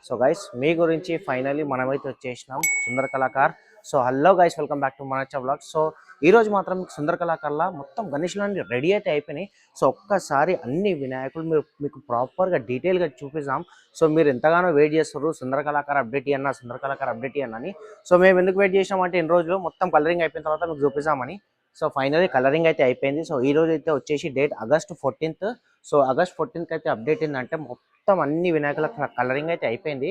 So guys మీ గురించి finally మనమైతే వచ్చేసినాం Sundara Kalakar. So hello guys, welcome back to మనచ్చ వ్లాగ్. సో ఈ రోజు మాత్రం మీకు సుందర కళాకార్లా మొత్తం గణేష్లన్నీ రెడీ అయితే అయిపోయినాయి. సో ఒక్కసారి అన్ని వినాయకులు మీకు ప్రాపర్గా డీటెయిల్గా చూపిస్తాం. సో మీరు ఎంతగానో వెయిట్ చేస్తారు సుందర కళాకార్ అప్డేట్ ఇవ్వన్నా, సుందర కళాకార్ అప్డేట్ ఇవ్వనని. సో మేము ఎందుకు వెయిట్ చేసినామంటే ఇన్ని రోజులు మొత్తం కలరింగ్ అయిపోయిన తర్వాత మీకు చూపిస్తామని. సో ఫైనలీ కలరింగ్ అయితే అయిపోయింది. సో ఈ రోజు అయితే వచ్చేసి date August 14th. So August 14th అయితే అప్డేట్ ఏంటంటే మొత్తం అన్ని వినాయకుల కలరింగ్ అయితే అయిపోయింది.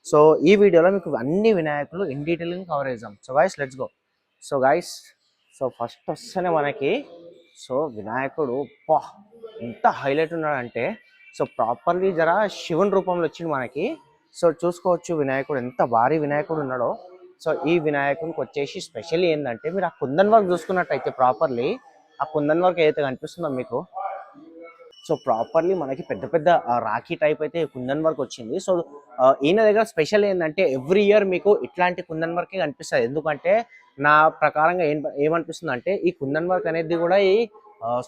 సో ఈ వీడియోలో మీకు అన్ని వినాయకులు ఇన్ డీటెయిలింగ్ కవర్ చేద్దాం. So guys let's go. So guys so first వస్తేనే మనకి సో వినాయకుడు ఎంత హైలైట్ ఉన్నాడంటే సో ప్రాపర్లీ జర శివుని రూపంలో వచ్చింది మనకి. సో చూసుకోవచ్చు వినాయకుడు ఎంత భారీ వినాయకుడు ఉన్నాడో. సో ఈ వినాయకునికి వచ్చేసి స్పెషల్ ఏంటంటే మీరు ఆ కుందన్ వర్క్ చూసుకున్నట్టయితే ప్రాపర్లీ ఆ కుందన్ వర్క్ ఏదైతే కనిపిస్తుందో మీకు, సో ప్రాపర్లీ మనకి పెద్ద పెద్ద రాఖీ టైప్ అయితే కుందన్ వర్క్ వచ్చింది. సో ఈయన దగ్గర స్పెషల్ ఏంటంటే ఎవ్రీ ఇయర్ మీకు ఇట్లాంటి కుందన్ వర్కే కనిపిస్తుంది. ఎందుకంటే నా ప్రకారంగా ఏమనిపిస్తుంది అంటే ఈ కుందన్ వర్క్ అనేది కూడా ఈ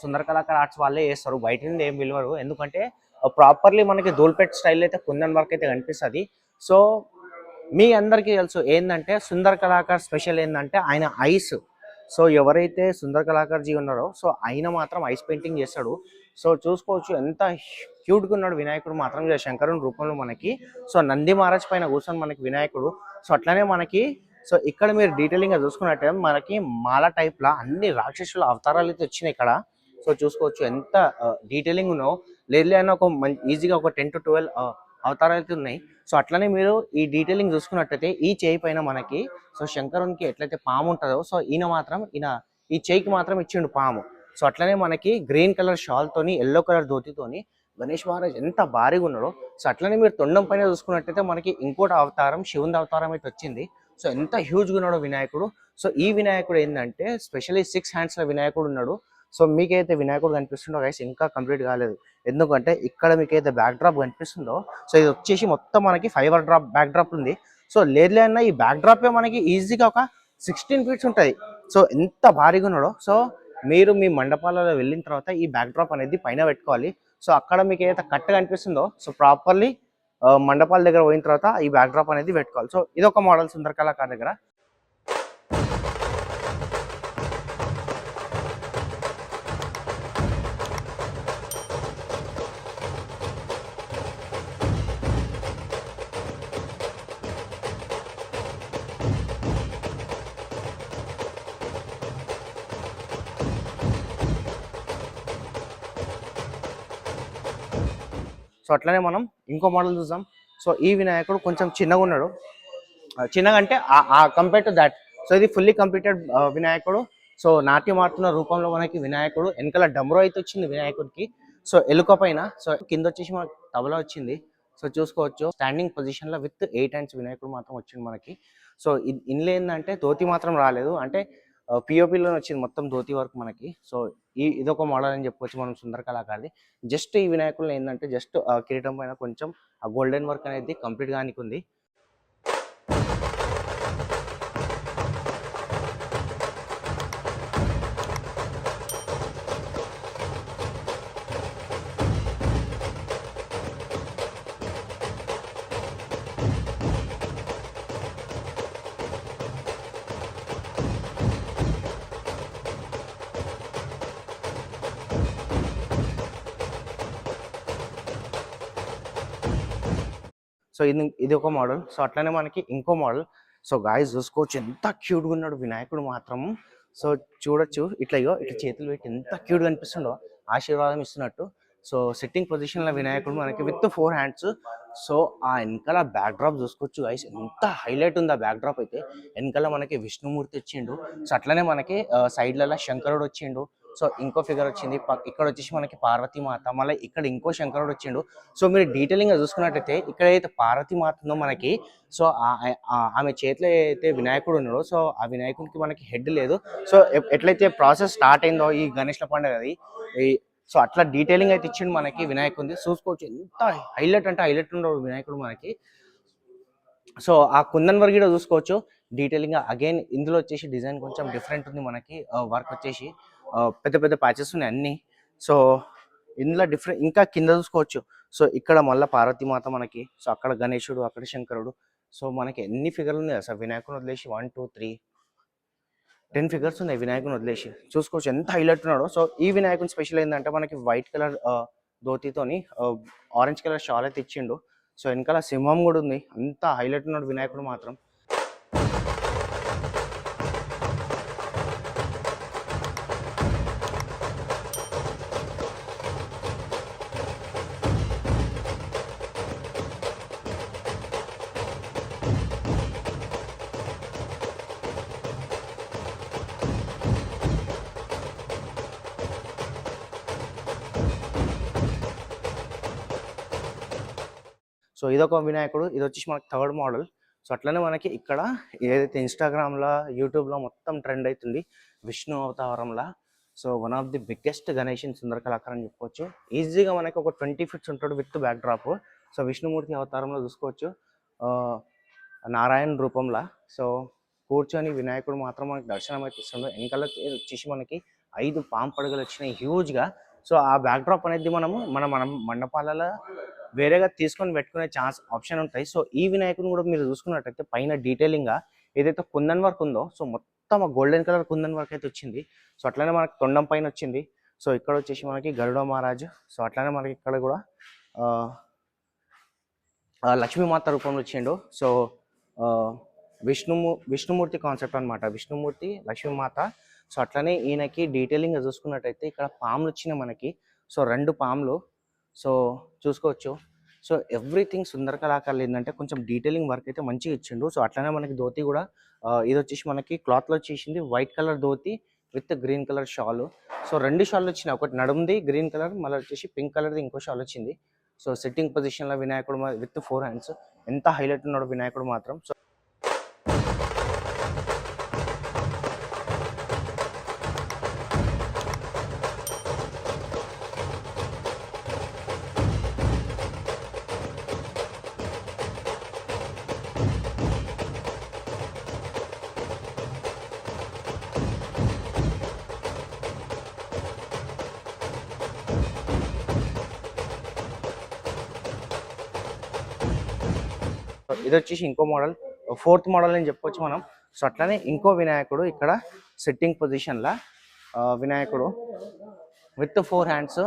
సుందర కళాకార్ ఆర్ట్స్ వాళ్ళే చేస్తారు, బయట నుండి ఏం పిలవరు. ఎందుకంటే ప్రాపర్లీ మనకి ధూల్పేట్ స్టైల్ అయితే కుందన్ వర్క్ అయితే కనిపిస్తుంది. సో మీ అందరికీ తెలుసు ఏంటంటే సుందర కళాకార్ స్పెషల్ ఏంటంటే ఆయన ఐస్. సో ఎవరైతే సుందర కళాకార్ జీ ఉన్నారో సో ఆయన మాత్రం ఐస్ పెయింటింగ్ చేస్తాడు. సో చూసుకోవచ్చు ఎంత క్యూట్గా ఉన్నాడు వినాయకుడు మాత్రం శంకరుని రూపంలో మనకి. సో నంది మహారాజ్ పైన కూర్చొని మనకి వినాయకుడు. సో అట్లనే మనకి సో ఇక్కడ మీరు డీటెయిలింగ్గా చూసుకున్నట్టే మనకి మాల టైప్లా అన్ని రాక్షసుల అవతారాలు అయితే వచ్చినాయి ఇక్కడ. సో చూసుకోవచ్చు ఎంత డీటెయిలింగ్ ఉన్నావు. లేదు అని ఒక ఈజీగా ఒక 10 to 12 అవతారాలు అయితే ఉన్నాయి. సో అట్లనే మీరు ఈ డీటెయిలింగ్ చూసుకున్నట్టయితే ఈ చేయి పైన మనకి సో శంకరునికి ఎట్లయితే పాము ఉంటుందో సో ఈయన ఈ చేయికి మాత్రం ఇచ్చిండు పాము. సో అట్లనే మనకి గ్రీన్ కలర్ షాల్తోని ఎల్లో కలర్ ధోతితోని గణేష్ మహారాజ్ ఎంత భారీగా ఉన్నాడో. సో అట్లనే మీరు తొండం పైన చూసుకున్నట్టయితే మనకి ఇంకోటి అవతారం శివుని అవతారం అయితే వచ్చింది. సో ఎంత హ్యూజ్గా ఉన్నాడో వినాయకుడు. సో ఈ వినాయకుడు ఏంటంటే స్పెషల్లీ 6 handsల వినాయకుడు ఉన్నాడు. సో మీకైతే వినాయకుడు కనిపిస్తుండో గైస్ ఇంకా కంప్లీట్ కాలేదు. ఎందుకంటే ఇక్కడ మీకైతే బ్యాక్ డ్రాప్ కనిపిస్తుందో సో ఇది వచ్చేసి మొత్తం మనకి ఫైబర్ డ్రాప్ బ్యాక్ డ్రాప్ ఉంది. సో లేదులే అన్న ఈ బ్యాక్ డ్రాపే మనకి ఈజీగా ఒక 16 feet ఉంటుంది. సో ఎంత భారీగా ఉన్నాడో. సో మీరు మీ మండపాలలో వెళ్ళిన తర్వాత ఈ బ్యాక్ డ్రాప్ అనేది పైన పెట్టుకోవాలి. సో అక్కడ మీకు ఏదైతే కట్ట కనిపిస్తుందో సో ప్రాపర్లీ మండపాల దగ్గర పోయిన తర్వాత ఈ బ్యాక్ డ్రాప్ అనేది పెట్టుకోవాలి. సో ఇది ఒక మోడల్ సుందర కళాకార్ దగ్గర. సో అట్లనే మనం ఇంకో మోడల్ చూద్దాం. సో ఈ వినాయకుడు కొంచెం చిన్నగా ఉన్నాడు. చిన్నగా అంటే కంపేర్ టు దాట్. సో ఇది ఫుల్లీ కంప్లీటెడ్ వినాయకుడు. సో నాట్యం ఆడుతున్న రూపంలో మనకి వినాయకుడు. వెనకాల డమ్రో అయితే వచ్చింది వినాయకుడికి. సో ఎలుక పైన సో కింద వచ్చేసి మనకి తబలా వచ్చింది. సో చూసుకోవచ్చు స్టాండింగ్ పొజిషన్లో విత్ 8 hands వినాయకుడు మాత్రం వచ్చింది మనకి. సో ఇందులో ఏంటంటే ధోతి మాత్రం రాలేదు, అంటే పిఓపిలో వచ్చింది మొత్తం ధోతి వరకు మనకి. సో ఇదొక మోడల్ అని చెప్పవచ్చు మనం సుందర కళాకార్ది. జస్ట్ ఈ వినాయకులు ఏంటంటే జస్ట్ కిరీటం పైన కొంచెం ఆ గోల్డెన్ వర్క్ అనేది కంప్లీట్ గానికి ఉంది. సో ఇది ఒక మోడల్. సో అట్లనే మనకి ఇంకో మోడల్. సో గాయస్ చూసుకోవచ్చు ఎంత క్యూట్గా ఉన్నాడు వినాయకుడు మాత్రం. సో చూడొచ్చు ఇట్లా చేతులు పెట్టి ఎంత క్యూట్గా అనిపిస్తుండో, ఆశీర్వాదం ఇస్తున్నట్టు. సో సిట్టింగ్ పొజిషన్లో వినాయకుడు మనకి విత్ 4 hands. సో ఆ వెనకాల బ్యాక్ డ్రాప్ చూసుకోవచ్చు గైస్ ఎంత హైలైట్ ఉంది ఆ బ్యాక్ డ్రాప్ అయితే. వెనకాల మనకి విష్ణుమూర్తి వచ్చిండు. సో అట్లనే మనకి సైడ్లలో శంకరుడు వచ్చిండు. సో ఇంకో ఫిగర్ వచ్చింది. ఇక్కడ వచ్చేసి మనకి పార్వతీమాత, మళ్ళీ ఇక్కడ ఇంకో శంకరుడు వచ్చిండు. సో మీరు డీటెయిలింగ్గా చూసుకున్నట్టయితే ఇక్కడ అయితే పార్వతీమాత ఉందో మనకి, సో ఆమె చేతిలో అయితే వినాయకుడు ఉన్నాడో సో ఆ వినాయకుడికి మనకి హెడ్ లేదు. సో ఎట్లయితే ప్రాసెస్ స్టార్ట్ అయిందో ఈ గణేష్ల పండుగది సో అట్లా డీటెయిలింగ్ అయితే ఇచ్చిండు మనకి వినాయకుడిది. చూసుకోవచ్చు ఎంత హైలైట్ అంటే హైలైట్ ఉండవు వినాయకుడు మనకి. సో ఆ కుందన్ వర్క్ కూడా చూసుకోవచ్చు డీటెయిలింగ్. అగైన్ ఇందులో వచ్చేసి డిజైన్ కొంచెం డిఫరెంట్ ఉంది మనకి. వర్క్ వచ్చేసి పెద్ద పెద్ద ప్యాచెస్ ఉన్నాయి అన్ని. సో ఇందులో డిఫరెంట్ ఇంకా కింద చూసుకోవచ్చు. సో ఇక్కడ మళ్ళీ పార్వతీమాత మనకి, సో అక్కడ గణేశుడు, అక్కడ శంకరుడు. సో మనకి ఎన్ని ఫిగర్లు ఉన్నాయి అసలు వినాయకుని వదిలేసి 1 2 3 10 ఫిగర్స్ ఉన్నాయి వినాయకుని వదిలేసి. చూసుకోవచ్చు ఎంత హైలైట్ ఉన్నాడో. సో ఈ వినాయకుని స్పెషల్ ఏంటంటే మనకి వైట్ కలర్ ధోతితోని ఆరెంజ్ కలర్ షాల్ అయితే ఇచ్చిండు. సో వెనకాల సింహం కూడా ఉంది. అంత హైలైట్ ఉన్నాడు వినాయకుడు మాత్రం. సో ఇదొక వినాయకుడు. ఇది వచ్చేసి మనకి థర్డ్ మోడల్. సో అట్లనే మనకి ఇక్కడ ఏదైతే ఇన్స్టాగ్రామ్లో, యూట్యూబ్లో మొత్తం ట్రెండ్ అవుతుంది విష్ణు అవతారంలా. So one of the biggest Ganesh in Sundara Kalakar అని చెప్పుకోవచ్చు. ఈజీగా మనకి ఒక 20 ఫీట్స్ ఉంటాడు with backdrop. So Vishnumurthy అవతారంలో చూసుకోవచ్చు, నారాయణ రూపంలా. సో కూర్చొని వినాయకుడు మాత్రం మనకి దర్శనం అయితే ఇస్తుండే. వెనకాల వచ్చేసి మనకి 5 పాము పడగలు వచ్చినాయి హ్యూజ్గా. సో ఆ బ్యాక్ డ్రాప్ అనేది మన మండపాలలో వేరేగా తీసుకొని పెట్టుకునే ఆప్షన్ ఉంటాయి. సో ఈ వినాయకుని కూడా మీరు చూసుకున్నట్టయితే పైన డీటెయిలింగ్గా ఏదైతే కుందన్ వర్క్ ఉందో, సో మొత్తం గోల్డెన్ కలర్ కుందన్ వర్క్ అయితే వచ్చింది. సో అట్లనే మనకి తొండం పైన వచ్చింది. సో ఇక్కడ వచ్చేసి మనకి గరుడ మహారాజు. సో అట్లనే మనకి ఇక్కడ కూడా లక్ష్మీమాత రూపంలో వచ్చిండు. సో విష్ణుమూర్తి కాన్సెప్ట్ అనమాట, విష్ణుమూర్తి లక్ష్మీమాత. సో అట్లనే ఈయనకి డీటెయిలింగ్గా చూసుకున్నట్టయితే ఇక్కడ పాములు వచ్చినాయి మనకి. సో 2 పాములు. సో చూసుకోవచ్చు. సో ఎవ్రీథింగ్ సుందర కళాకారులు ఏంటంటే కొంచెం డీటెయిలింగ్ వర్క్ అయితే మంచిగా ఇచ్చిండు. సో అట్లనే మనకి ధోతి కూడా ఇది వచ్చేసి మనకి క్లాత్లో వచ్చేసింది white colour dhoti with green colour shawl. So 2 shawl వచ్చినాయి, ఒకటి నడుముది గ్రీన్ కలర్, మళ్ళీ వచ్చేసి పింక్ కలర్ది ఇంకో షాల్ వచ్చింది. సో సిట్టింగ్ పొజిషన్లో వినాయకుడు విత్ 4 హ్యాండ్స్. ఎంత హైలైట్ ఉన్నాడు వినాయకుడు మాత్రం. సో ఇది వచ్చేసి ఇంకో మోడల్, 4th మోడల్ అని చెప్పొచ్చు మనం. సో అట్లనే ఇంకో వినాయకుడు ఇక్కడ సిట్టింగ్ పొజిషన్లా వినాయకుడు విత్ 4 హ్యాండ్స్.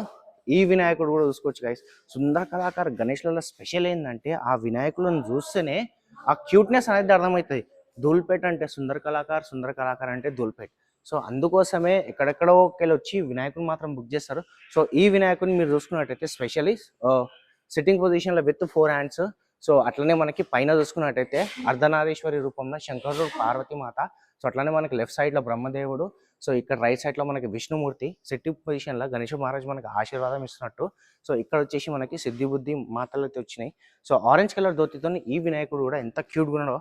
ఈ వినాయకుడు కూడా చూసుకోవచ్చు గైస్. సుందర కళాకార్ గణేష్లలో స్పెషల్ ఏంటంటే ఆ వినాయకులను చూస్తేనే ఆ క్యూట్నెస్ అనేది అర్థమవుతుంది. ధూల్పేట్ అంటే సుందర కళాకార్ అంటే ధూల్పేట్. సో అందుకోసమే ఎక్కడెక్కడోకెళ్ళి వచ్చి వినాయకుని మాత్రం బుక్ చేస్తారు. సో ఈ వినాయకుని మీరు చూసుకున్నట్టయితే స్పెషల్లీ సిట్టింగ్ పొజిషన్లో విత్ 4 హ్యాండ్స్. సో అట్లనే మనకి పైన చూసుకున్నట్టయితే అర్ధనారీశ్వరి రూపంలో శంకరుడు, పార్వతీమాత. సో అట్లనే మనకి లెఫ్ట్ సైడ్లో బ్రహ్మదేవుడు. సో ఇక్కడ రైట్ సైడ్లో మనకి విష్ణుమూర్తి. సిట్టింగ్ పొజిషన్లో గణేష్ మహారాజ్ మనకి ఆశీర్వాదం ఇస్తున్నట్టు. సో ఇక్కడ వచ్చేసి మనకి సిద్ధి బుద్ధి మాతలు అయితే వచ్చినాయి. సో ఆరెంజ్ కలర్ ధోతితో ఈ వినాయకుడు కూడా ఎంత క్యూట్గా ఉన్నాడో.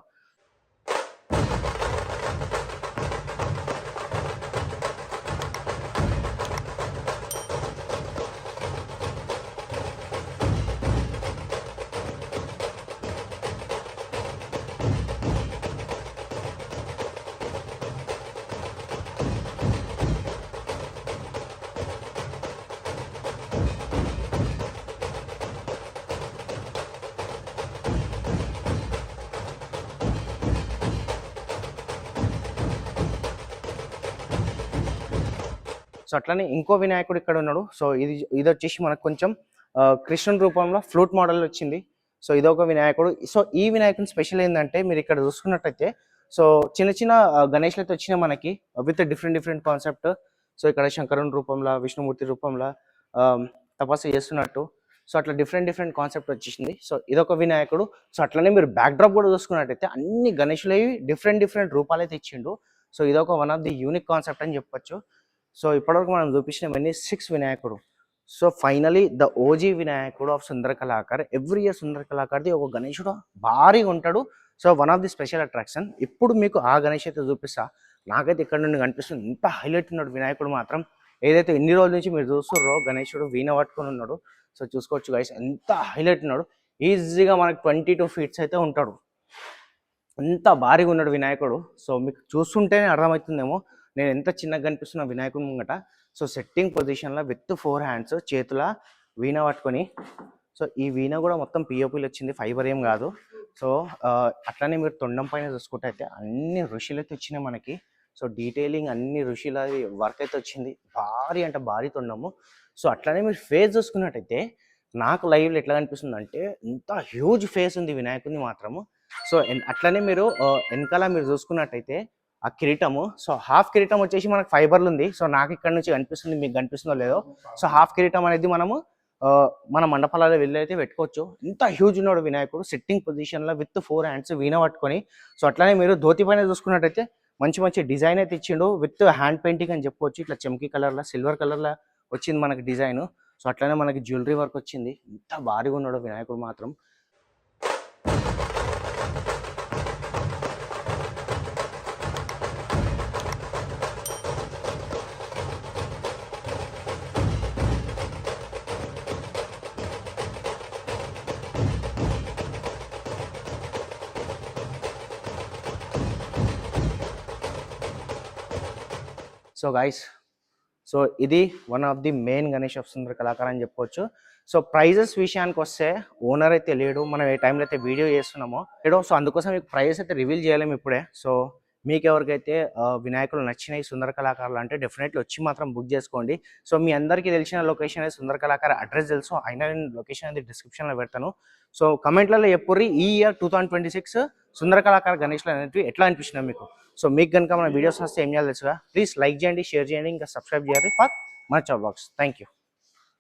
సో అట్లనే ఇంకో వినాయకుడు ఇక్కడ ఉన్నాడు. సో ఇది వచ్చేసి మనకు కొంచెం కృష్ణుని రూపంలో ఫ్లూట్ మోడల్ వచ్చింది. సో ఇదొక వినాయకుడు. సో ఈ వినాయకుని స్పెషల్ ఏంటంటే మీరు ఇక్కడ చూసుకున్నట్టయితే సో చిన్న చిన్న గణేష్లతో వచ్చిన మనకి విత్ డిఫరెంట్ కాన్సెప్ట్. సో ఇక్కడ శంకరుని రూపంలో, విష్ణుమూర్తి రూపంలో తపస్సు చేస్తున్నట్టు. సో అట్లా డిఫరెంట్ కాన్సెప్ట్ వచ్చేసింది. సో ఇదొక వినాయకుడు. సో అట్లనే మీరు బ్యాక్ డ్రాప్ కూడా చూసుకున్నట్టయితే అన్ని గణేషులవి డిఫరెంట్ రూపాలు అయితే ఇచ్చిండు. సో ఇదొక one of the unique concept అని చెప్పొచ్చు. సో ఇప్పటివరకు మనం చూపించినవన్నీ 6 వినాయకుడు. సో ఫైనలీ ద ఓజీ వినాయకుడు of Sundara Kalakar. Every year సుందర కళాకార్ది ఒక గణేశుడు భారీగా ఉంటాడు. So one of the special attraction. ఇప్పుడు మీకు ఆ గణేష్ అయితే చూపిస్తా. నాకైతే ఇక్కడ నుండి కనిపిస్తుంది ఎంత హైలైట్ ఉన్నాడు వినాయకుడు మాత్రం. ఏదైతే ఎన్ని రోజుల నుంచి మీరు చూస్తున్నారో గణేశుడు వీణ పట్టుకొని ఉన్నాడు. సో చూసుకోవచ్చు గైస్ ఎంత హైలైట్ ఉన్నాడు. ఈజీగా మనకి 22 ఫీట్స్ అయితే ఉంటాడు. ఎంత భారీగా ఉన్నాడు వినాయకుడు. సో మీకు చూస్తుంటేనే అర్థమవుతుందేమో నేను ఎంత చిన్నగా కనిపిస్తున్నా వినాయకుడు ముంగట. సో సెట్టింగ్ పొజిషన్లో విత్ 4 హ్యాండ్స్, చేతుల వీణ పట్టుకొని సో ఈ వీణ కూడా మొత్తం పిఓపిలు వచ్చింది, ఫైబర్ ఏం కాదు. సో అట్లానే మీరు తొండం పైన చూసుకుంటే అయితే అన్ని ఋషులు అయితే వచ్చినాయి మనకి. సో డీటెయిలింగ్ అన్ని ఋషుల వర్క్ అయితే వచ్చింది, భారీ అంటే భారీ తొండము. సో అట్లానే మీరు ఫేస్ చూసుకున్నట్టయితే నాకు లైవ్లో ఎట్లా కనిపిస్తుంది అంటే ఇంత హ్యూజ్ ఫేస్ ఉంది వినాయకుడిని మాత్రము. సో అట్లనే మీరు వెనకాల మీరు చూసుకున్నట్టయితే ఆ కిరీటము, సో హాఫ్ కిరీటం వచ్చేసి మనకు ఫైబర్లు ఉంది. సో నాకు ఇక్కడ నుంచి కనిపిస్తుంది, మీకు కనిపిస్తుందో లేదో. సో హాఫ్ కిరీటం అనేది మనము మన మండపాలలో వెళ్ళి అయితే పెట్టుకోవచ్చు. ఇంత హ్యూజ్ ఉన్నాడు వినాయకుడు సిట్టింగ్ పొజిషన్లో విత్ 4 హ్యాండ్స్ వీణ పట్టుకొని. సో అట్లానే మీరు ధోతి పైన చూసుకున్నట్టయితే మంచి మంచి డిజైన్ అయితే ఇచ్చిండు, విత్ హ్యాండ్ పెయింటింగ్ అని చెప్పుకోవచ్చు. ఇట్లా చెమ్కీ కలర్లో సిల్వర్ కలర్లో వచ్చింది మనకి డిజైన్. సో అట్లనే మనకి జ్యువెలరీ వర్క్ వచ్చింది. ఇంత భారీగా ఉన్నాడు వినాయకుడు మాత్రం. సో గైస్, సో ఇది one of the main Ganesh of Sundara Kalakar అని చెప్పొచ్చు. సో ప్రైజెస్ విషయానికి వస్తే ఓనర్ అయితే లేడు, మనం ఏ టైంలో అయితే వీడియో చేస్తున్నామో లేడో. సో అందుకోసం మీకు ప్రైజెస్ అయితే రివీల్ చేయలేము ఇప్పుడే. సో మీకు ఎవరికైతే వినాయకులు నచ్చినాయి సుందర కళాకారులు అంటే డెఫినెట్లీ వచ్చి మాత్రం బుక్ చేసుకోండి. సో మీ అందరికీ తెలిసిన లొకేషన్ అనేది సుందర కళాకార అడ్రస్ తెలుసు, అయినా నేను లొకేషన్ అనేది డిస్క్రిప్షన్లో పెడతాను. సో కమెంట్లలో ఎప్పుడు ఈ ఇయర్ 2026 సుందర కళాకార గణేష్లు అనేవి ఎట్లా అనిపించినా మీకు. సో మీకు కనుక మన వీడియోస్ వస్తే ఏం చేయాలి తెలుసుగా, ప్లీజ్ లైక్ చేయండి, షేర్ చేయండి, ఇంకా సబ్స్క్రైబ్ చేయండి ఫర్ మనచ్చా వ్లాగ్స్. Thank you.